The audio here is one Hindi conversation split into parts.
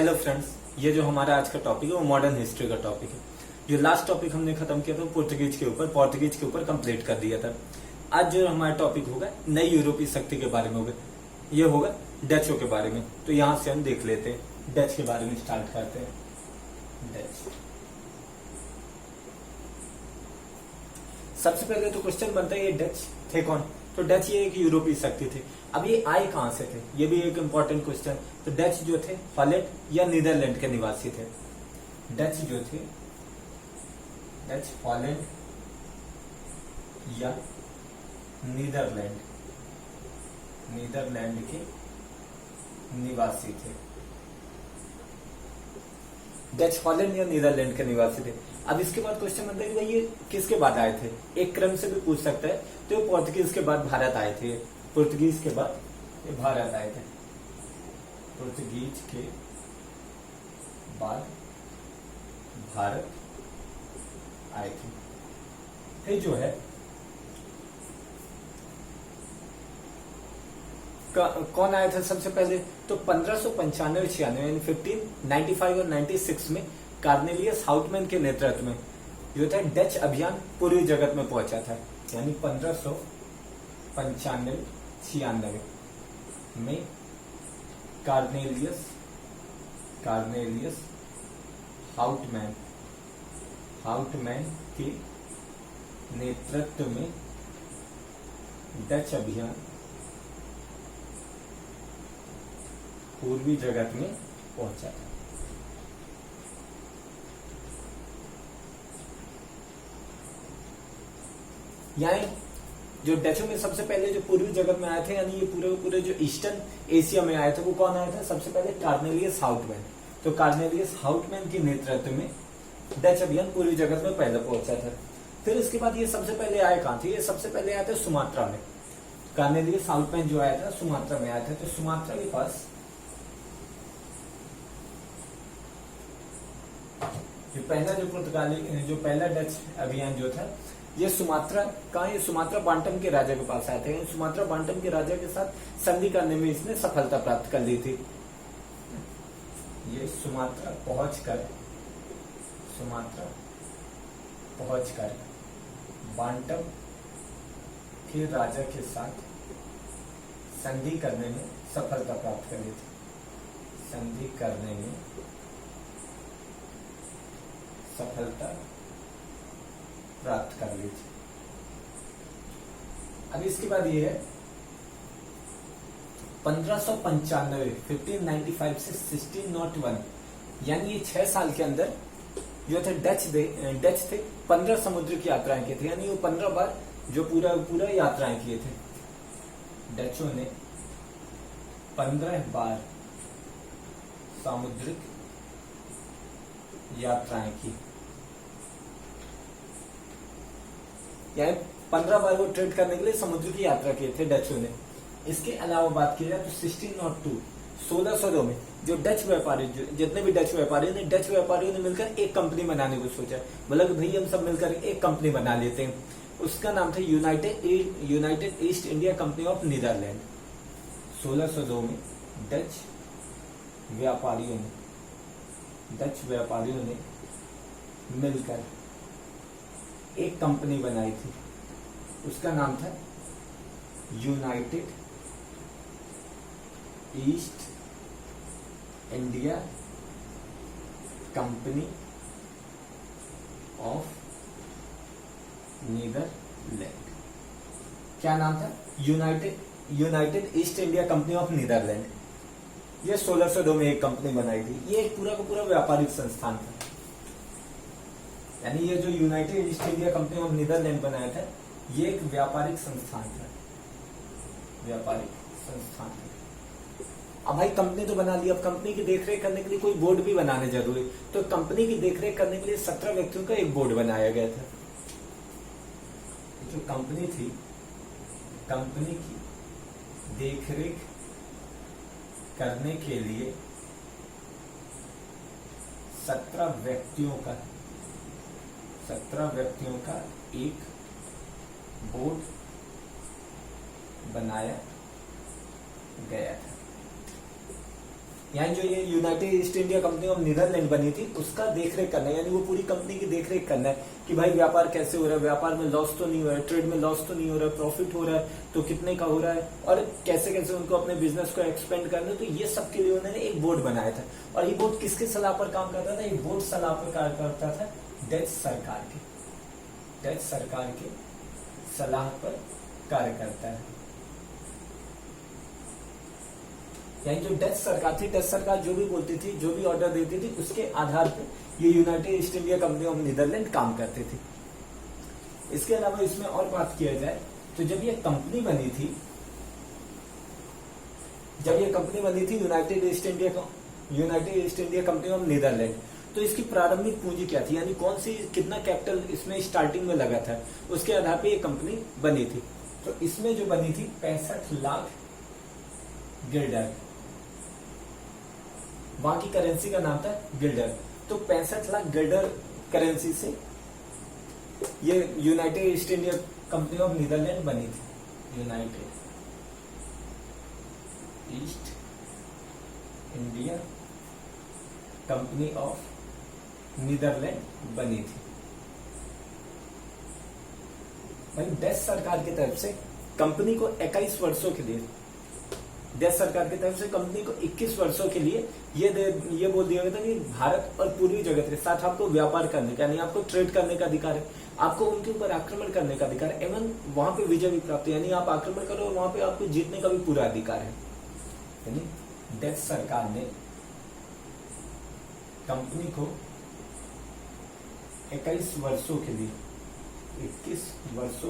हेलो फ्रेंड्स, ये जो हमारा आज का टॉपिक है वो मॉडर्न हिस्ट्री का टॉपिक है। जो लास्ट टॉपिक हमने खत्म किया था पोर्तुगीज के ऊपर कंप्लीट कर दिया था। आज जो हमारा टॉपिक होगा नई यूरोपीय शक्ति के बारे में होगा। ये होगा डचों के बारे में। तो यहां से हम देख लेते हैं, डच के बारे में स्टार्ट करते हैं। डच, सबसे पहले तो क्वेश्चन बनता है ये डच थे कौन। तो डच ये एक यूरोपीय शक्ति थे। अब ये आए कहां से थे, ये भी एक इंपॉर्टेंट क्वेश्चन। तो डच जो थे हॉलैंड या नीदरलैंड के निवासी थे। डच जो थे डच हॉलैंड या नीदरलैंड के निवासी थे। डच हॉलैंड या नीदरलैंड के निवासी थे। अब इसके बाद क्वेश्चन बनता है कि भाई ये किसके बाद आए थे। एक क्रम से भी पूछ सकता है। तो ये पोर्तुगीज के बाद भारत आए थे। पोर्तुगीज के बाद ये भारत आए थे। पोर्तुगीज के बाद भारत आए थे। फिर जो है कौन आया था सबसे पहले। तो 1595-96 यानी 1595 और 96 में कार्नेलियस हाउटमैन के नेतृत्व में जो था डच अभियान पूर्वी जगत में पहुंचा था। यानी 1595-96 में कार्नेलियस हाउटमैन के नेतृत्व में डच अभियान पूर्वी जगत में पहुंचा था। यानी जो डचों में सबसे पहले जो पूर्वी जगत में आए थे, यानी ये पूरे जो ईस्टर्न एशिया में आए थे, वो कौन आया था सबसे पहले कार्नेलियस हाउटमैन। तो कार्नेलियस हाउटमैन के नेतृत्व में डच अभियान पूर्वी जगत में पहले पहुंचा था। फिर इसके बाद ये सबसे पहले आए कहां थे, ये सबसे पहले आए थे सुमात्रा में। कार्नेलियस हाउटमैन जो आया था सुमात्रा में आया था। तो सुमात्रा के पास जो पहला डच अभियान जो था ये सुमात्रा का, ये सुमात्रा बांटम के राजा के पास आए थे। सुमात्रा बांटम के राजा के साथ संधि करने में इसने सफलता प्राप्त कर ली थी। ये सुमात्रा पहुंचकर बांटम के राजा के साथ संधि करने में सफलता प्राप्त कर ली थी। संधि करने में सफलता प्राप्त कर ली थी। अब इसके बाद ये है 1595 से 1601, यानी ये 6 साल के अंदर जो थे डच थे 15 समुद्र की यात्राएं की थी। यानी वो 15 बार जो पूरा यात्राएं किए थे। डचों ने 15 बार सामुद्रिक यात्राएं की। यानी 15 बार वो ट्रेड करने के लिए समुद्र की यात्रा किए थे डचों ने। इसके अलावा बात की जाए तो 1602 में जो डच व्यापारी, जितने भी डच व्यापारियों ने मिलकर एक कंपनी बनाने को सोचा। बोला कि भाई हम सब मिलकर एक कंपनी बना लेते हैं। उसका नाम था United East India Company of Netherland. 1602 में डच व्यापारियों ने मिलकर एक कंपनी बनाई थी। उसका नाम था United East India Company of Netherland. क्या नाम था? United East India Company of Netherland. ये 1602 में एक कंपनी बनाई थी। ये पूरा का पूरा व्यापारिक संस्थान था। यानी ये जो United East India Company of Netherland बनाया था, ये एक व्यापारिक संस्थान था। अब भाई कंपनी तो बना ली, अब कंपनी की देखरेख करने के लिए कोई बोर्ड भी बनाने जरूरी। तो कंपनी की देखरेख करने के लिए 17 व्यक्तियों का एक बोर्ड बनाया गया था। जो कंपनी थी, कंपनी की देखरेख करने के लिए 17 व्यक्तियों का एक बोर्ड बनाया गया था। यानी जो ये United East India Company of Netherland बनी थी उसका देखरेख करना है, यानी वो पूरी कंपनी की देखरेख करना है कि भाई व्यापार कैसे हो रहा है, व्यापार में लॉस तो नहीं हो रहा है, ट्रेड में लॉस तो नहीं हो रहा है, प्रॉफिट हो रहा है तो कितने का हो रहा है, और कैसे कैसे उनको अपने बिजनेस को एक्सपेंड करना है। तो ये सब के लिए उन्होंने एक बोर्ड बनाया था, और ये बोर्ड किसके सलाह पर काम करता था? ये बोर्ड सलाह पर कार्य करता था डच सरकार के सलाह पर कार्य करता है। यानी जो डच सरकार थी, डच सरकार जो भी बोलती थी, जो भी ऑर्डर देती थी, उसके आधार पर ये United East India Company of Netherland काम करते थे। इसके अलावा इसमें और बात किया जाए तो जब ये कंपनी बनी थी United East India Company of Netherland, तो इसकी प्रारंभिक पूंजी क्या थी, यानी कौन सी कितना कैपिटल इसमें स्टार्टिंग में लगा था, उसके आधार पे ये कंपनी बनी थी। तो इसमें जो बनी थी 65 लाख गिल्डर, वहां की करेंसी का नाम था गिल्डर। तो 65 लाख गिल्डर करेंसी से ये United East India Company of Netherland बनी थी। United East India Company of Netherland बनी थी। भाई डच सरकार की तरफ से कंपनी को 21 वर्षों के लिए, डच सरकार की तरफ से कंपनी को 21 वर्षों के लिए ये बोल दिया गया था कि भारत और पूर्वी जगत के साथ आपको व्यापार करने का, यानी आपको ट्रेड करने का अधिकार है, आपको उनके ऊपर आक्रमण करने का अधिकार है, एवं वहां पे विजय भी प्राप्त है, यानी आप आक्रमण करो और वहां पे आपको जीतने का भी पूरा अधिकार है। यानी डच सरकार ने कंपनी को 21 वर्षों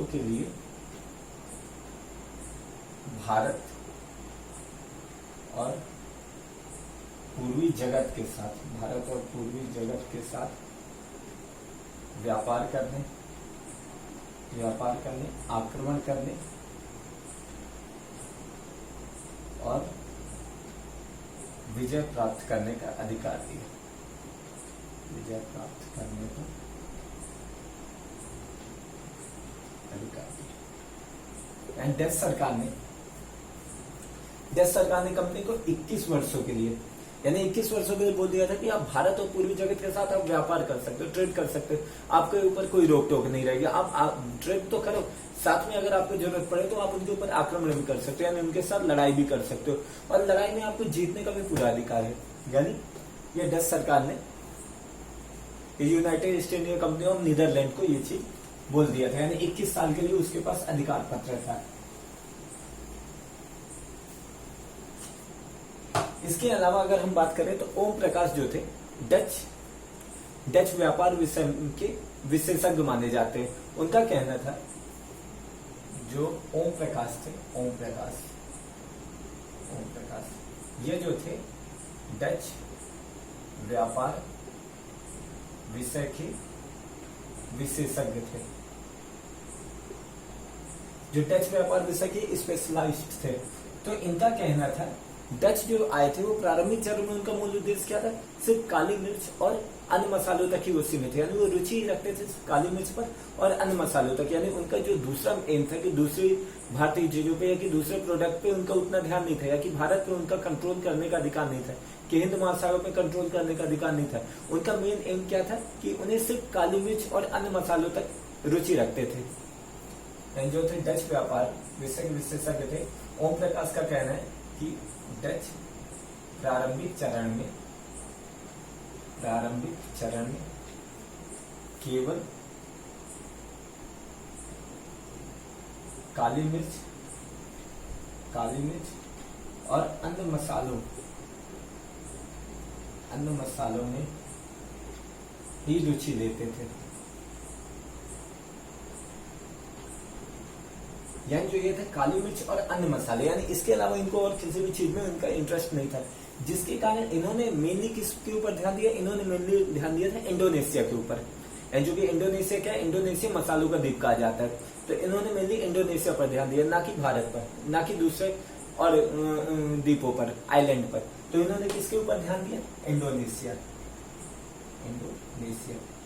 के लिए भारत और पूर्वी जगत के साथ व्यापार करने, आक्रमण करने और विजय प्राप्त करने का अधिकार दिया। एंड डच सरकार ने कंपनी को 21 वर्षों के लिए, यानी 21 वर्षों के लिए बोल दिया था कि आप भारत और पूर्वी जगत के साथ आप व्यापार कर सकते हो, ट्रेड कर सकते हो, आपके ऊपर कोई रोक टोक नहीं रहेगी, आप ट्रेड तो करो, साथ में अगर आपको जरूरत पड़े तो आप उनके ऊपर आक्रमण भी कर सकते हो, यानी उनके साथ लड़ाई भी कर सकते हो, और लड़ाई में आपको जीतने का भी पूरा अधिकार है। यानी ये डच सरकार ने United East India Company of Netherland को ये चीज बोल दिया था, यानी 21 साल के लिए उसके पास अधिकार पत्र था। इसके अलावा अगर हम बात करें तो ओम प्रकाश जो थे डच व्यापार विषय के विशेषज्ञ माने जाते हैं। उनका कहना था, जो ओम प्रकाश थे, ओम प्रकाश ये जो थे डच व्यापार विषय के विशेषज्ञ थे, जो डच व्यापार विषय के स्पेशलिस्ट थे। तो इनका कहना था डच जो आए थे वो प्रारंभिक चरण में उनका मूल उद्देश्य क्या था? सिर्फ काली मिर्च और अन्य मसालों तक ही वो सीमित थे, यानी वो रुचि रखते थे काली मिर्च पर और अन्य मसालों तक। यानी उनका जो दूसरा एम था कि दूसरी भारतीय चीजों पे या कि दूसरे प्रोडक्ट पे उनका उतना ध्यान नहीं था, या कि भारत पे उनका कंट्रोल करने का अधिकार नहीं था, कि हिंद महासागर पे कंट्रोल करने का अधिकार नहीं था। उनका मेन एम क्या था कि उन्हें सिर्फ काली मिर्च और अन्य मसालों तक रुचि रखते थे। जो थे डच व्यापार विषय के विशेषज्ञ थे। ओम प्रकाश का कहना है कि डच प्रारंभिक चरण में केवल काली मिर्च और अन्य मसालों में ही रुचि लेते थे। यानी जो ये थे काली मिर्च और अन्य मसाले, यानी इसके अलावा इनको और किसी भी चीज में उनका इंटरेस्ट नहीं था, जिसके कारण इन्होंने मेनली किसके ऊपर ध्यान दिया? इन्होंने मेनली ध्यान दिया था इंडोनेशिया के ऊपर। जो कि इंडोनेशिया क्या है? इंडोनेशिया मसालों का द्वीप कहा जाता है। तो इन्होंने मेनली इंडोनेशिया पर ध्यान दिया, ना कि भारत पर, ना कि दूसरे और द्वीपों पर, आइलैंड पर। तो इन्होंने किसके ऊपर ध्यान दिया?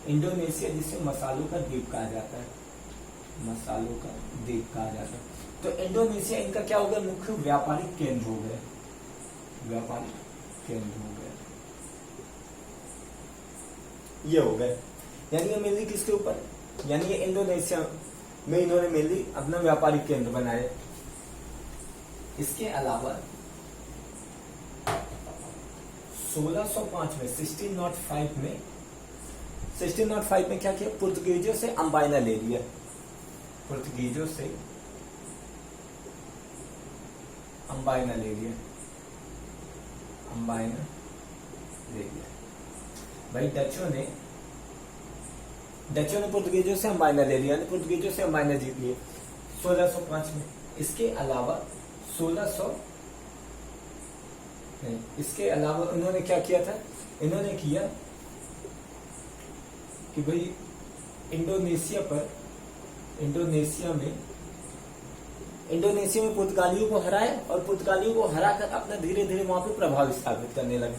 इंडोनेशिया, जिसे मसालों का द्वीप कहा जाता है, मसालों का द्वीप कहा जाता है। तो इंडोनेशिया इनका क्या हो गया? मुख्य व्यापारिक केंद्र हो गया, व्यापारिक केंद्र हो गए, ये हो गए। यानी ये मेनली किसके ऊपर, यानी ये इंडोनेशिया में इन्होंने मेनली अपना व्यापारिक केंद्र बनाए। इसके अलावा 1605 में 1605 में क्या किया, पुर्तगीजों से अंबाइना ले लिया, पुर्तगीजों से अंबाइना ले लिया, अंबाइना ले लिया। भाई डचों ने पुर्तगीजों से अंबाइना ले लिया, पुर्तगीजों से अंबाइना जीत लिए 1605 में। इसके अलावा इसके अलावा उन्होंने क्या किया था, इन्होंने किया कि भाई इंडोनेशिया में पुर्तगालियों को हराया और पुर्तगालियों को हराकर अपना धीरे धीरे वहां पे प्रभाव स्थापित करने लगे।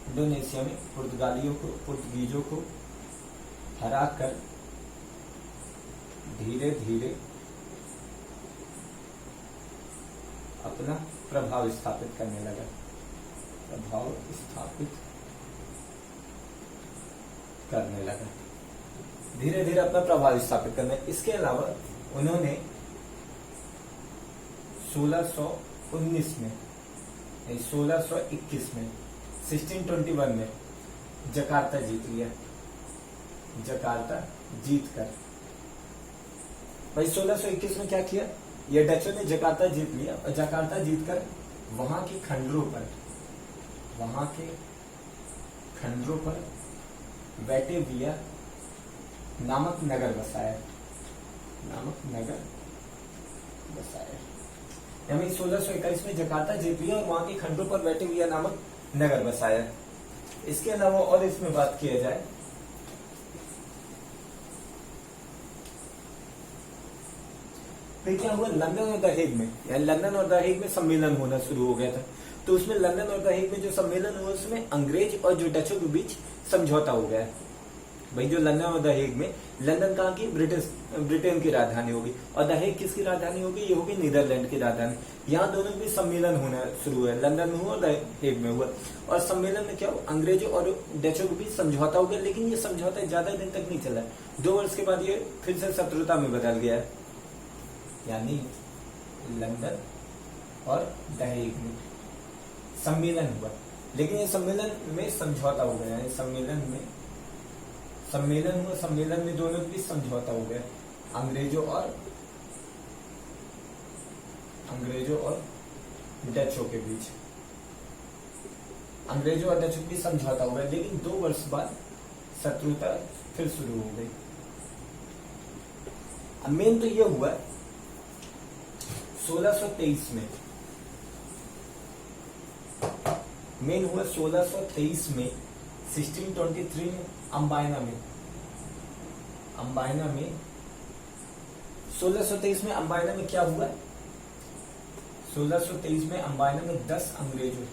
इंडोनेशिया में पुर्तगीजों को हराकर धीरे धीरे अपना प्रभाव स्थापित करने लगा, धीरे धीरे अपना प्रभाव स्थापित करने। इसके अलावा उन्होंने 1621 में 1621 में जकार्ता जीत लिया, जकार्ता जीतकर। भाई 1621 में क्या किया, ये डचों ने जकार्ता जीत लिया और जकार्ता जीतकर वहां के खंडरों पर बैटेविया नामक नगर बसाया, यानी 1621 में जकार्ता जीत लिया और वहां के खंडरों पर बैटेविया नामक नगर बसाया। इसके अलावा और इसमें बात किया जाए फिर क्या हुआ, लंदन और द हेग में, यानी लंदन और द हेग में सम्मेलन होना शुरू हो गया था। तो उसमें लंदन और द हेग में जो सम्मेलन हुआ उसमें अंग्रेज और जो डचों के बीच समझौता हो गया। भाई जो लंदन और द हेग में, लंदन कहाँ की, ब्रिटेन की राजधानी होगी और द हेग किसकी राजधानी होगी, ये होगी नीदरलैंड की राजधानी। यहाँ दोनों के बीच सम्मेलन होना शुरू हुआ, लंदन में हुआ और द हेग में हुआ। और सम्मेलन में क्या हुआ, अंग्रेजों और डचों के बीच समझौता हो गया, लेकिन ये समझौता ज्यादा दिन तक नहीं चला। 2 वर्ष के बाद ये फिर से शत्रुता में बदल गया, यानी लंदन और द हेग में सम्मेलन हुआ, लेकिन ये सम्मेलन में समझौता हो गया, यानी सम्मेलन हुआ, सम्मेलन में दोनों के बीच समझौता हो गया, अंग्रेजों और डचों के बीच, अंग्रेजों और डचों के बीच समझौता हो गया, लेकिन 2 वर्ष बाद शत्रुता फिर शुरू हो गई। अब मेन तो ये हुआ 1623 में, मेन हुआ 1623 में 1623 में अंबाइना में 1623 में अंबाइना में क्या हुआ, 1623 में अंबाइना में 10 अंग्रेजों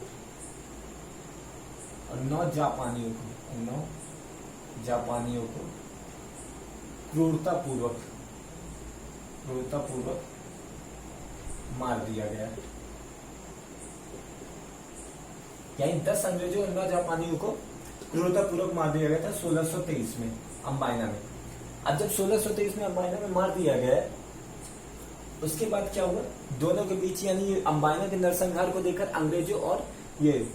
और 9 जापानियों को क्रूरतापूर्वक मार दिया गया। यानी 10 अंग्रेजों और 9 जापानियों को क्रूरतापूर्वक मार दिया गया था 1623 में अंबाइना में। अब जब 1623 में अंबाइना में मार दिया गया, उसके बाद क्या हुआ, दोनों के बीच, यानी अंबाइना के नरसंहार को देखकर अंग्रेजों और ये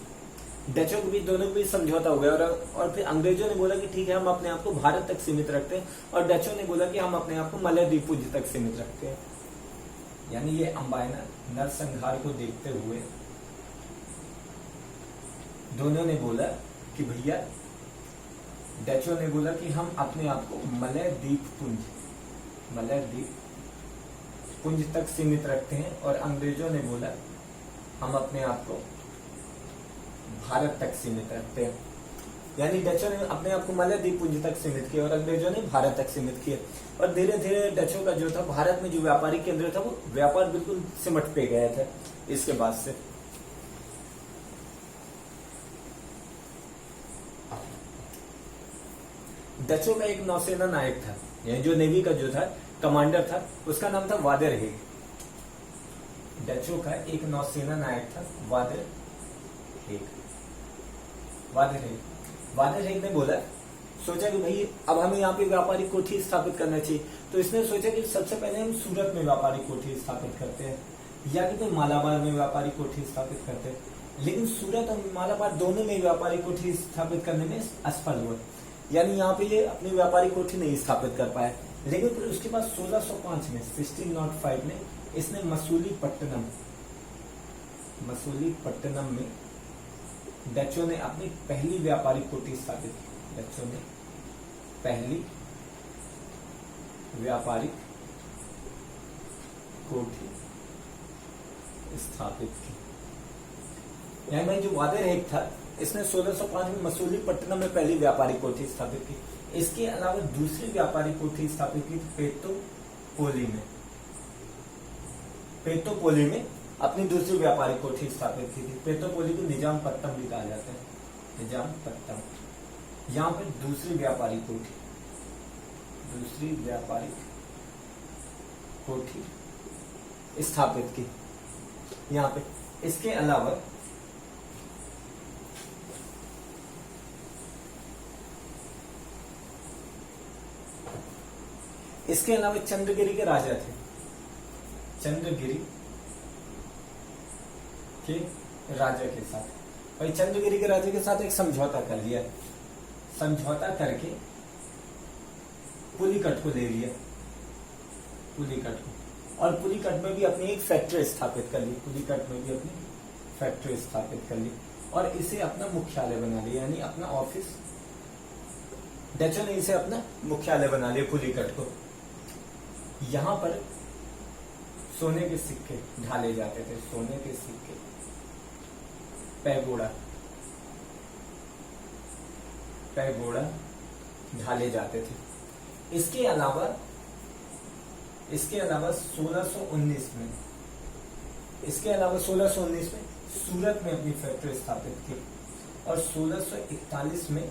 डचों के बीच, दोनों के बीच समझौता हो गया। और फिर अंग्रेजों ने बोला कि ठीक है, हम अपने आप को भारत तक सीमित रखते हैं, और डचों ने बोला कि हम अपने आप को मलय द्वीपपुंज तक सीमित रखते हैं। यानी ये अंबाइना नरसंहार को देखते हुए दोनों ने बोला कि भैया, डचों ने बोला कि हम अपने आप को मलय द्वीपपुंज तक सीमित रखते हैं, और अंग्रेजों ने बोला हम अपने आप को भारत तक सीमित रखते हैं। यानी डचों ने अपने आप को मलय द्वीपपुंज तक सीमित किया और अंग्रेजों ने भारत तक सीमित किया। और धीरे धीरे डचों का जो था भारत में जो व्यापारिक केंद्र था, वो व्यापार बिल्कुल सिमट पे गया था इसके बाद से। डचों का एक नौसेना नायक था, यानी जो नेवी का जो था कमांडर था, उसका नाम था वादेर हेग। डचों का एक नौसेना नायक था वादेर हेग। वादरहेग ने बोला, सोचा कि भाई अब हमें यहाँ पे व्यापारिक कोठी स्थापित करना चाहिए, तो इसने सोचा कि सबसे पहले हम सूरत में व्यापारिक कोठी स्थापित करते हैं या कि तो मालाबार में व्यापारिक कोठी स्थापित करते हैं। लेकिन सूरत और मालाबार दोनों में व्यापारिक कोठी स्थापित करने में असफल हुए, यानी यहाँ पे ये अपनी व्यापारिक कोठी नहीं स्थापित कर पाए। लेकिन फिर उसके बाद 1605 में 1605 में इसने मसूलीपट्टनम में डचों ने अपनी पहली व्यापारिक कोठी स्थापित की। डचों ने पहली व्यापारिक कोठी स्थापित की। यानी भाई जो वादरहेग था, इसने 1605 में मसूलीपट्टनम में पहली व्यापारिक कोठी स्थापित की। इसके अलावा दूसरी व्यापारिक कोठी स्थापित की पेत्तोपोली में अपनी दूसरी व्यापारिक कोठी स्थापित की थी। पेत्तोपोली को निजामपट्टम भी कहा जाता है, निजामपट्टम। यहाँ पर दूसरी व्यापारिक कोठी स्थापित की यहाँ पे। इसके अलावा चंद्रगिरी के राजा थे, चंद्रगिरी के राजा के साथ, भाई चंद्रगिरी के राजा के साथ एक समझौता कर लिया। समझौता करके पुलिकट को ले लिया, पुलिकट को, और पुलिकट में भी अपनी एक फैक्ट्री स्थापित कर ली। और इसे अपना मुख्यालय बना लिया, यानी अपना ऑफिस। डचों ने इसे अपना मुख्यालय बना लिया पुलिकट को। यहां पर सोने के सिक्के ढाले जाते थे, सोने के सिक्के, पैगोड़ा ढाले जाते थे। इसके अलावा 1619 में सूरत में अपनी फैक्ट्री स्थापित की, और 1641 में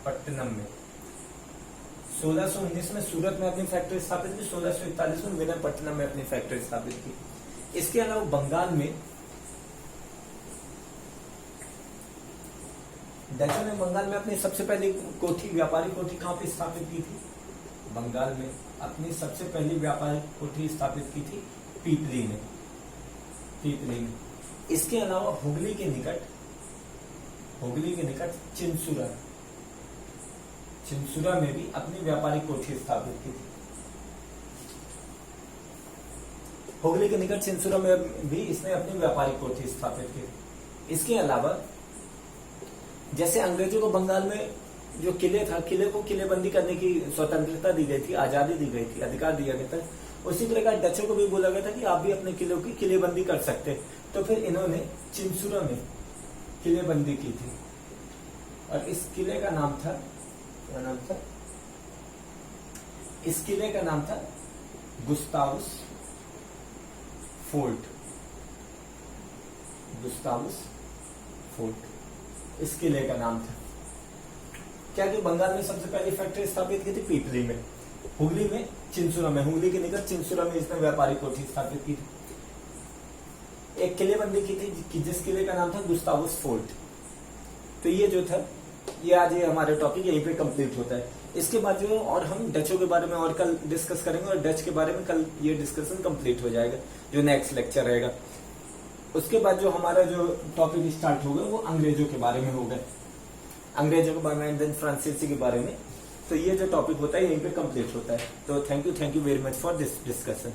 पट्टनम में 1619 में सूरत में अपनी फैक्ट्री स्थापित की, 1641 में विशाखापट्टनम में अपनी फैक्ट्री स्थापित की। इसके अलावा बंगाल में डचों ने अपनी सबसे पहली व्यापारिक कोठी कहाँ पे स्थापित की थी? बंगाल में अपनी सबसे पहली व्यापारिक कोठी स्थापित की थी पीपली में। इसके अलावा हुगली के निकट चिंसुरा में भी अपनी व्यापारिक कोठी स्थापित की थी। हुगली के निकट चिंसुरा में भी इसने अपनी व्यापारिक कोठी स्थापित की। इसके अलावा जैसे अंग्रेजों को बंगाल में जो किले था, किले को किलेबंदी करने की स्वतंत्रता दी गई थी, आजादी दी गई थी, अधिकार दिया गया था, उसी तरह का डचों को भी बोला गया था कि आप भी अपने किलों की किलेबंदी कर सकते। तो फिर इन्होंने चिंसुरा में किलेबंदी की थी, और इस किले का नाम था, क्या नाम था? इस किले का नाम था गुस्तावस फोर्ट। इस किले का नाम था। क्या कि बंगाल में सबसे पहली फैक्ट्री स्थापित की थी पीपली में, हुगली में चिंसुरा में, हुगली के निकट चिंसुरा में इसने व्यापारिक कोठी स्थापित की थी। एक किलेबंदी की थी जिस किले का नाम था गुस्तावस फोर्ट। तो ये जो था, ये आज ये हमारे टॉपिक यहीं पे कंप्लीट होता है। इसके बाद जो और हम डचों के बारे में और कल डिस्कस करेंगे, और डच के बारे में कल ये डिस्कशन कंप्लीट हो जाएगा, जो नेक्स्ट लेक्चर रहेगा। उसके बाद जो हमारा जो टॉपिक स्टार्ट होगा वो अंग्रेजों के बारे में होगा, अंग्रेजों के बारे में, एंड देन फ्रांसीसी के बारे में। तो ये जो टॉपिक होता है यहीं पे कंप्लीट होता है। तो thank you very much for this discussion.